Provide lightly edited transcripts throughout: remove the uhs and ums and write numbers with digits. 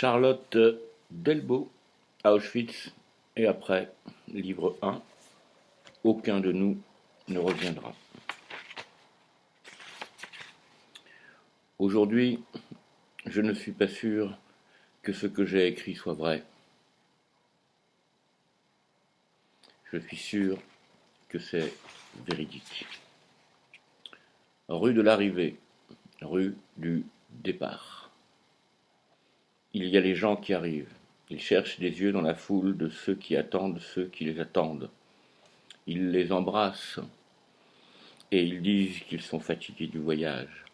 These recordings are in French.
Charlotte Delbo, Auschwitz et après, livre 1, aucun de nous ne reviendra. Aujourd'hui, je ne suis pas sûr que ce que j'ai écrit soit vrai. Je suis sûr que c'est véridique. Rue de l'arrivée, rue du départ. Il y a les gens qui arrivent. Ils cherchent des yeux dans la foule de ceux qui attendent ceux qui les attendent. Ils les embrassent et ils disent qu'ils sont fatigués du voyage.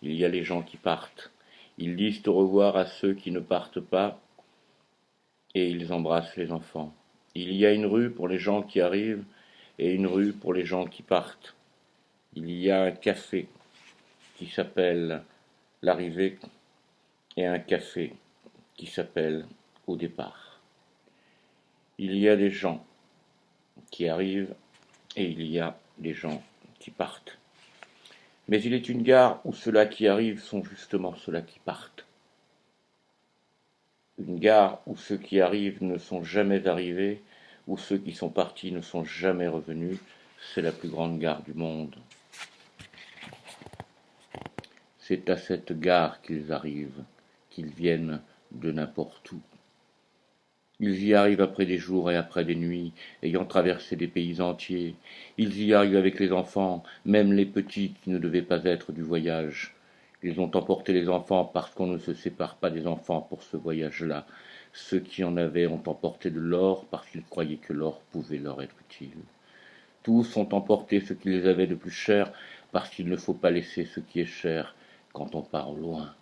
Il y a les gens qui partent. Ils disent au revoir à ceux qui ne partent pas et ils embrassent les enfants. Il y a une rue pour les gens qui arrivent et une rue pour les gens qui partent. Il y a un café qui s'appelle l'arrivée et un café qui s'appelle au départ. Il y a des gens qui arrivent et il y a des gens qui partent. Mais il est une gare où ceux-là qui arrivent sont justement ceux-là qui partent. Une gare où ceux qui arrivent ne sont jamais arrivés, où ceux qui sont partis ne sont jamais revenus, c'est la plus grande gare du monde. C'est à cette gare qu'ils arrivent, qu'ils viennent de n'importe où. Ils y arrivent après des jours et après des nuits, ayant traversé des pays entiers. Ils y arrivent avec les enfants, même les petits qui ne devaient pas être du voyage. Ils ont emporté les enfants parce qu'on ne se sépare pas des enfants pour ce voyage-là. Ceux qui en avaient ont emporté de l'or parce qu'ils croyaient que l'or pouvait leur être utile. Tous ont emporté ce qu'ils avaient de plus cher parce qu'il ne faut pas laisser ce qui est cher quand on part loin.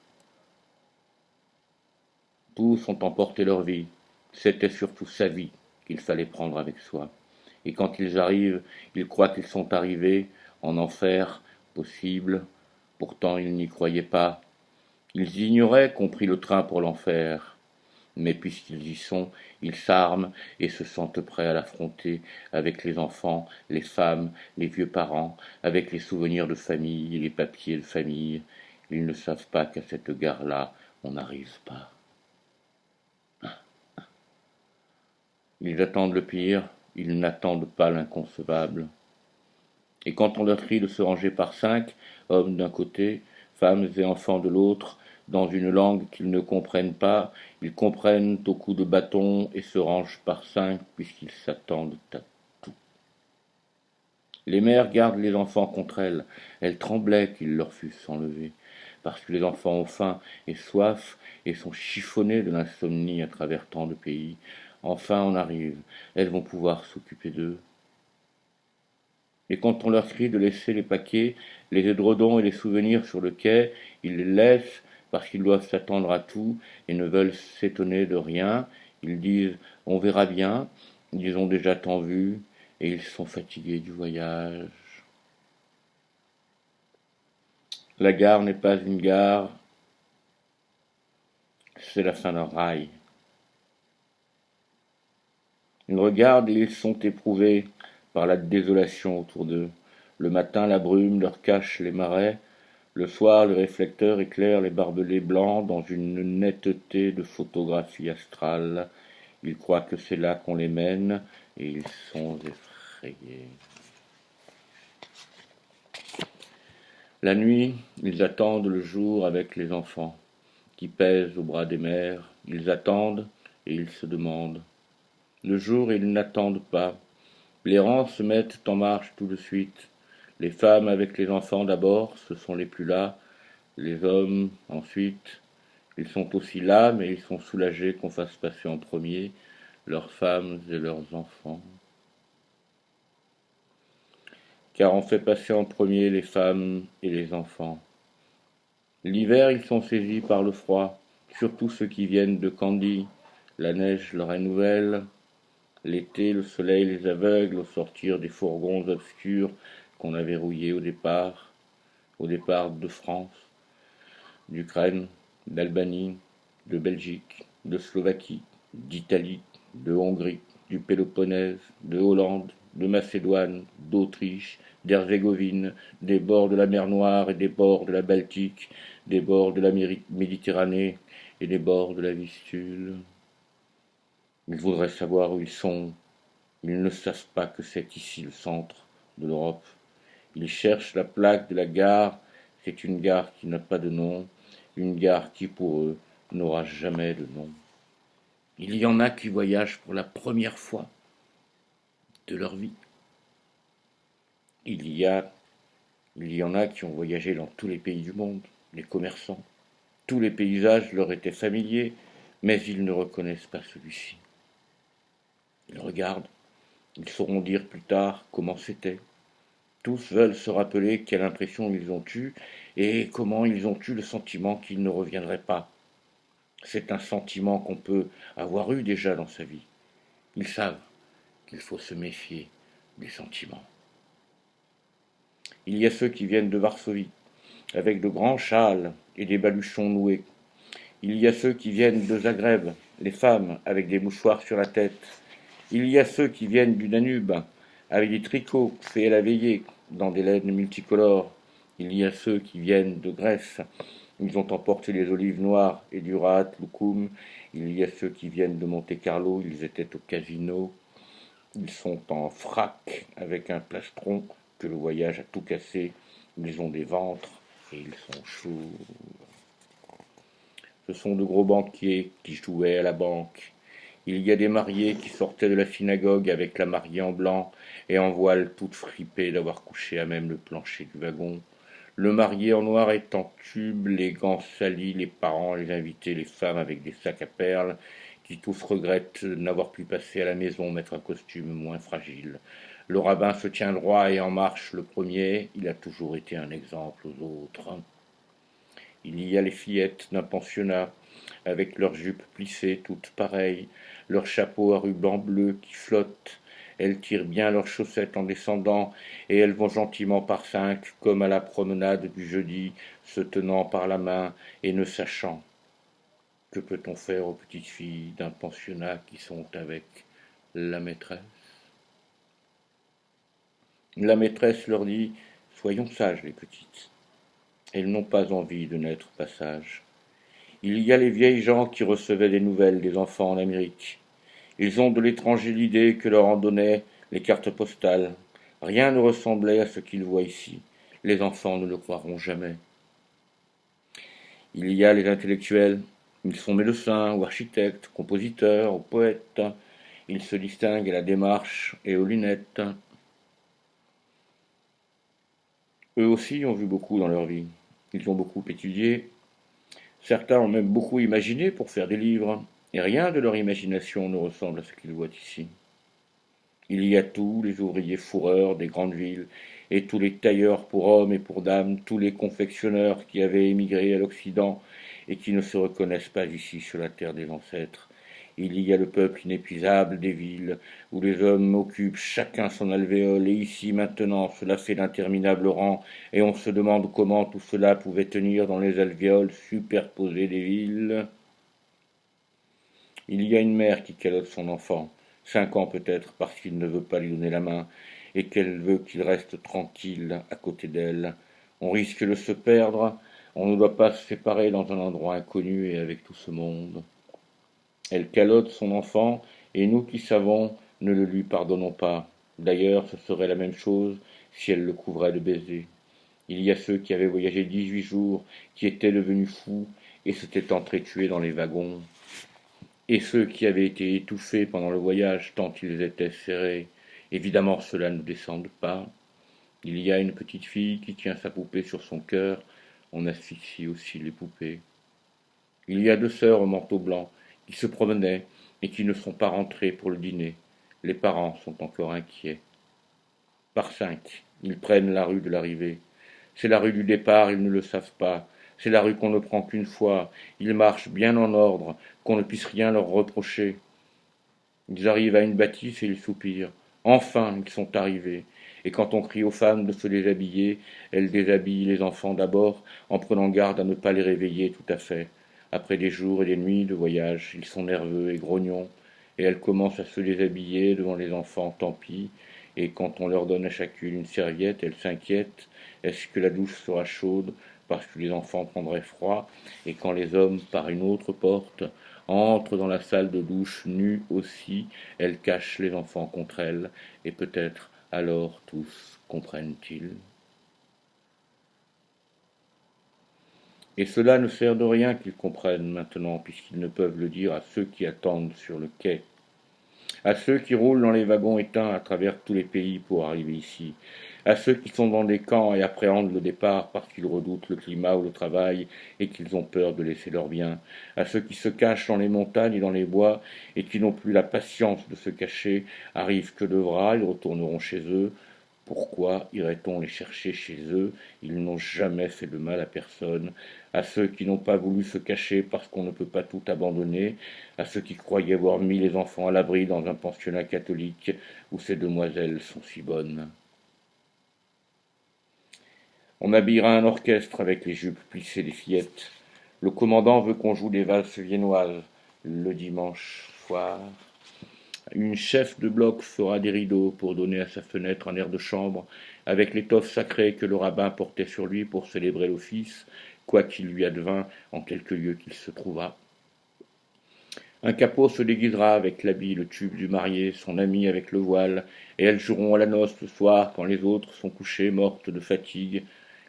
Tous ont emporté leur vie. C'était surtout sa vie qu'il fallait prendre avec soi. Et quand ils arrivent, ils croient qu'ils sont arrivés en enfer possible. Pourtant, ils n'y croyaient pas. Ils ignoraient qu'on prit le train pour l'enfer. Mais puisqu'ils y sont, ils s'arment et se sentent prêts à l'affronter avec les enfants, les femmes, les vieux parents, avec les souvenirs de famille et les papiers de famille. Ils ne savent pas qu'à cette gare-là, on n'arrive pas. Ils attendent le pire, ils n'attendent pas l'inconcevable. Et quand on leur crie de se ranger par 5, hommes d'un côté, femmes et enfants de l'autre, dans une langue qu'ils ne comprennent pas, ils comprennent au coup de bâton et se rangent par 5 puisqu'ils s'attendent à tout. Les mères gardent les enfants contre elles. Elles tremblaient qu'ils leur fussent enlevés, parce que les enfants ont faim et soif et sont chiffonnés de l'insomnie à travers tant de pays. Enfin on arrive, elles vont pouvoir s'occuper d'eux. Et quand on leur crie de laisser les paquets, les édredons et les souvenirs sur le quai, ils les laissent parce qu'ils doivent s'attendre à tout et ne veulent s'étonner de rien. Ils disent on verra bien, ils ont déjà tant vu et ils sont fatigués du voyage. La gare n'est pas une gare, c'est la fin d'un rail. Ils regardent et ils sont éprouvés par la désolation autour d'eux. Le matin, la brume leur cache les marais. Le soir, le réflecteur éclaire les barbelés blancs dans une netteté de photographie astrale. Ils croient que c'est là qu'on les mène et ils sont effrayés. La nuit, ils attendent le jour avec les enfants qui pèsent au bras des mères. Ils attendent et ils se demandent. Le jour, ils n'attendent pas. Les rangs se mettent en marche tout de suite. Les femmes avec les enfants d'abord, ce sont les plus las. Les hommes ensuite. Ils sont aussi là, mais ils sont soulagés qu'on fasse passer en premier leurs femmes et leurs enfants. Car on fait passer en premier les femmes et les enfants. L'hiver, ils sont saisis par le froid, surtout ceux qui viennent de Candy. La neige leur est nouvelle. L'été, le soleil les aveugle au sortir des fourgons obscurs qu'on a verrouillés au départ de France, d'Ukraine, d'Albanie, de Belgique, de Slovaquie, d'Italie, de Hongrie, du Péloponnèse, de Hollande, de Macédoine, d'Autriche, d'Herzégovine, des bords de la mer Noire et des bords de la Baltique, des bords de la Méditerranée et les bords de la Vistule. Ils voudraient savoir où ils sont. Ils ne savent pas que c'est ici le centre de l'Europe. Ils cherchent la plaque de la gare. C'est une gare qui n'a pas de nom, une gare qui pour eux n'aura jamais de nom. Il y en a qui voyagent pour la première fois de leur vie. Il y a Il y en a qui ont voyagé dans tous les pays du monde, les commerçants. Tous les paysages leur étaient familiers, mais ils ne reconnaissent pas celui-ci. Ils regardent, ils sauront dire plus tard comment c'était. Tous veulent se rappeler quelle impression ils ont eue et comment ils ont eu le sentiment qu'ils ne reviendraient pas. C'est un sentiment qu'on peut avoir eu déjà dans sa vie. Ils savent qu'il faut se méfier des sentiments. Il y a ceux qui viennent de Varsovie, avec de grands châles et des baluchons noués. Il y a ceux qui viennent de Zagreb, les femmes avec des mouchoirs sur la tête. Il y a ceux qui viennent du Danube, avec des tricots faits à la veillée, dans des laines multicolores. Il y a ceux qui viennent de Grèce. Ils ont emporté des olives noires et du rat loukoum. Il y a ceux qui viennent de Monte-Carlo. Ils étaient au casino. Ils sont en frac avec un plastron que le voyage a tout cassé. Ils ont des ventres et ils sont chauds. Ce sont de gros banquiers qui jouaient à la banque. Il y a des mariés qui sortaient de la synagogue avec la mariée en blanc et en voile toute fripée d'avoir couché à même le plancher du wagon. Le marié en noir est en tube, les gants salis, les parents, les invités, les femmes avec des sacs à perles, qui tous regrettent de n'avoir pu passer à la maison mettre un costume moins fragile. Le rabbin se tient droit et en marche le premier, il a toujours été un exemple aux autres. Il y a les fillettes d'un pensionnat, avec leurs jupes plissées, toutes pareilles, leurs chapeaux à rubans bleus qui flottent. Elles tirent bien leurs chaussettes en descendant, et elles vont gentiment par cinq, comme à la promenade du jeudi, se tenant par la main et ne sachant. Que peut-on faire aux petites filles d'un pensionnat qui sont avec la maîtresse? La maîtresse leur dit: soyons sages, les petites. Elles n'ont pas envie de n'être pas sages. Il y a les vieilles gens qui recevaient des nouvelles des enfants en Amérique. Ils ont de l'étranger l'idée que leur en donnaient les cartes postales. Rien ne ressemblait à ce qu'ils voient ici. Les enfants ne le croiront jamais. Il y a les intellectuels. Ils sont médecins ou architectes, compositeurs ou poètes. Ils se distinguent à la démarche et aux lunettes. Eux aussi ont vu beaucoup dans leur vie. Ils ont beaucoup étudié. Certains ont même beaucoup imaginé pour faire des livres. Et rien de leur imagination ne ressemble à ce qu'ils voient ici. Il y a tous les ouvriers fourreurs des grandes villes, et tous les tailleurs pour hommes et pour dames, tous les confectionneurs qui avaient émigré à l'Occident et qui ne se reconnaissent pas ici sur la terre des ancêtres. Il y a le peuple inépuisable des villes, où les hommes occupent chacun son alvéole, et ici maintenant cela fait d'interminables rangs, et on se demande comment tout cela pouvait tenir dans les alvéoles superposés des villes. Il y a une mère qui calotte son enfant, 5 ans peut-être, parce qu'il ne veut pas lui donner la main, et qu'elle veut qu'il reste tranquille à côté d'elle. On risque de se perdre, on ne doit pas se séparer dans un endroit inconnu et avec tout ce monde. Elle calotte son enfant, et nous qui savons ne le lui pardonnons pas. D'ailleurs, ce serait la même chose si elle le couvrait de baisers. Il y a ceux qui avaient voyagé 18 jours, qui étaient devenus fous et s'étaient entretués dans les wagons, et ceux qui avaient été étouffés pendant le voyage tant ils étaient serrés. Évidemment, cela ne descend pas. Il y a une petite fille qui tient sa poupée sur son cœur. On asphyxie aussi les poupées. Il y a 2 sœurs au manteau blanc qui se promenaient et qui ne sont pas rentrées pour le dîner. Les parents sont encore inquiets. Par 5, ils prennent la rue de l'arrivée. C'est la rue du départ, ils ne le savent pas. C'est la rue qu'on ne prend qu'une fois. Ils marchent bien en ordre, qu'on ne puisse rien leur reprocher. Ils arrivent à une bâtisse et ils soupirent. Enfin, ils sont arrivés. Et quand on crie aux femmes de se déshabiller, elles déshabillent les enfants d'abord, en prenant garde à ne pas les réveiller tout à fait. Après des jours et des nuits de voyage, ils sont nerveux et grognons, et elles commencent à se déshabiller devant les enfants, tant pis. Et quand on leur donne à chacune une serviette, elles s'inquiètent. Est-ce que la douche sera chaude? parce que les enfants prendraient froid, et quand les hommes, par une autre porte, entrent dans la salle de douche nues aussi, elles cachent les enfants contre elles, et peut-être alors tous comprennent-ils. Et cela ne sert de rien qu'ils comprennent maintenant, puisqu'ils ne peuvent le dire à ceux qui attendent sur le quai, à ceux qui roulent dans les wagons éteints à travers tous les pays pour arriver ici, à ceux qui sont dans des camps et appréhendent le départ parce qu'ils redoutent le climat ou le travail et qu'ils ont peur de laisser leurs biens, à ceux qui se cachent dans les montagnes et dans les bois et qui n'ont plus la patience de se cacher, arrive que devra, ils retourneront chez eux. Pourquoi irait-on les chercher chez eux? Ils n'ont jamais fait de mal à personne. À ceux qui n'ont pas voulu se cacher parce qu'on ne peut pas tout abandonner, à ceux qui croyaient avoir mis les enfants à l'abri dans un pensionnat catholique où ces demoiselles sont si bonnes. On habillera un orchestre avec les jupes plissées des fillettes. Le commandant veut qu'on joue des valses viennoises le dimanche soir. Une chef de bloc fera des rideaux pour donner à sa fenêtre un air de chambre, avec l'étoffe sacrée que le rabbin portait sur lui pour célébrer l'office, quoi qu'il lui advint en quelque lieu qu'il se trouvât. Un capot se déguisera avec l'habit, le tube du marié, son ami avec le voile, et elles joueront à la noce le soir quand les autres sont couchées mortes de fatigue.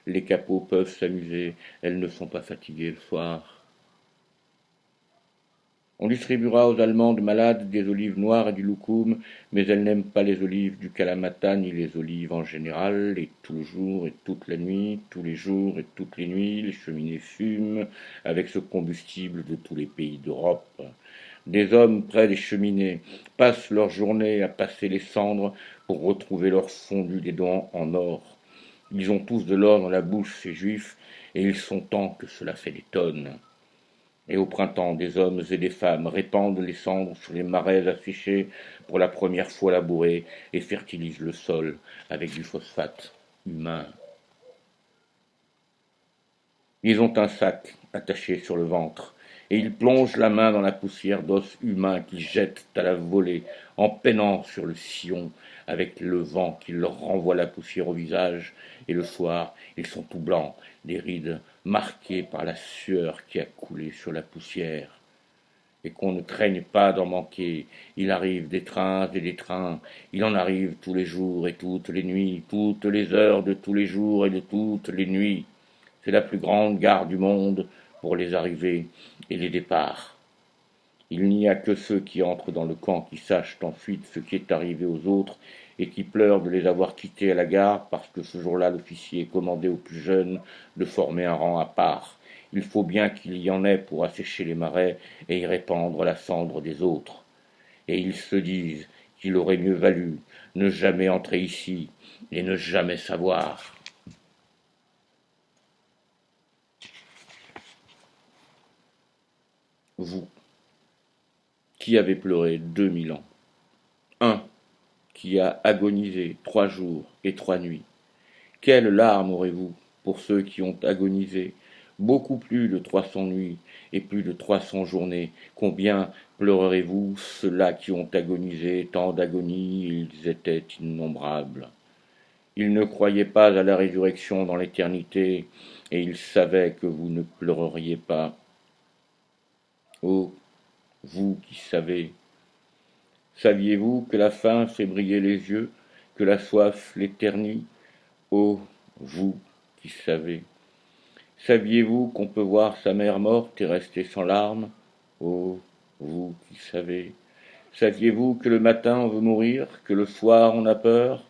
Les capots peuvent s'amuser, elles ne sont pas fatiguées le soir. On distribuera aux Allemandes malades des olives noires et du loukoum, mais elles n'aiment pas les olives du Kalamata ni les olives en général, et tout le jour et toute la nuit, tous les jours et toutes les nuits, les cheminées fument avec ce combustible de tous les pays d'Europe. Des hommes près des cheminées passent leur journée à passer les cendres pour retrouver leur fondu des dents en or. Ils ont tous de l'or dans la bouche, ces juifs, et ils sont tant que cela fait des tonnes. Et au printemps, des hommes et des femmes répandent les cendres sur les marais asséchés pour la première fois labourés et fertilisent le sol avec du phosphate humain. Ils ont un sac attaché sur le ventre, et ils plongent la main dans la poussière d'os humains qu'ils jettent à la volée, en peinant sur le sillon avec le vent qui leur renvoie la poussière au visage, et le soir, ils sont tout blancs, des rides marquées par la sueur qui a coulé sur la poussière. Et qu'on ne craigne pas d'en manquer, il arrive des trains et des trains, il en arrive tous les jours et toutes les nuits, toutes les heures de tous les jours et de toutes les nuits. C'est la plus grande gare du monde pour les arrivées et les départs. Il n'y a que ceux qui entrent dans le camp qui sachent ensuite ce qui est arrivé aux autres et qui pleurent de les avoir quittés à la gare parce que ce jour-là l'officier commandait aux plus jeunes de former un rang à part. Il faut bien qu'il y en ait pour assécher les marais et y répandre la cendre des autres. Et ils se disent qu'il aurait mieux valu ne jamais entrer ici et ne jamais savoir. Vous, qui avez pleuré 2000 ans, un qui a agonisé 3 jours et 3 nuits, quelles larmes aurez-vous pour ceux qui ont agonisé beaucoup plus de 300 nuits et plus de 300 journées? Combien pleurerez-vous ceux-là qui ont agonisé tant d'agonies? Ils étaient innombrables. Ils ne croyaient pas à la résurrection dans l'éternité, et ils savaient que vous ne pleureriez pas. Oh, vous qui savez, saviez-vous que la faim fait briller les yeux, que la soif les ternit? Oh, vous qui savez, saviez-vous qu'on peut voir sa mère morte et rester sans larmes? Oh, vous qui savez, saviez-vous que le matin on veut mourir, que le soir on a peur?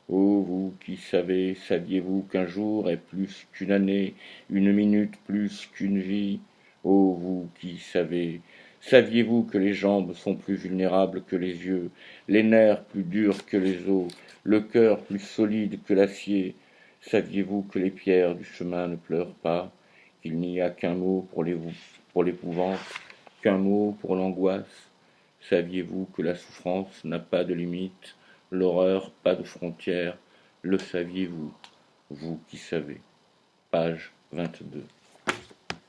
Oh, vous qui savez, saviez-vous qu'un jour est plus qu'une année, une minute plus qu'une vie? Oh, vous qui savez, saviez-vous que les jambes sont plus vulnérables que les yeux, les nerfs plus durs que les os, le cœur plus solide que l'acier? Saviez-vous que les pierres du chemin ne pleurent pas, qu'il n'y a qu'un mot pour l'épouvante, qu'un mot pour l'angoisse? Saviez-vous que la souffrance n'a pas de limite, l'horreur pas de frontières? Le saviez-vous, vous qui savez? Page 22.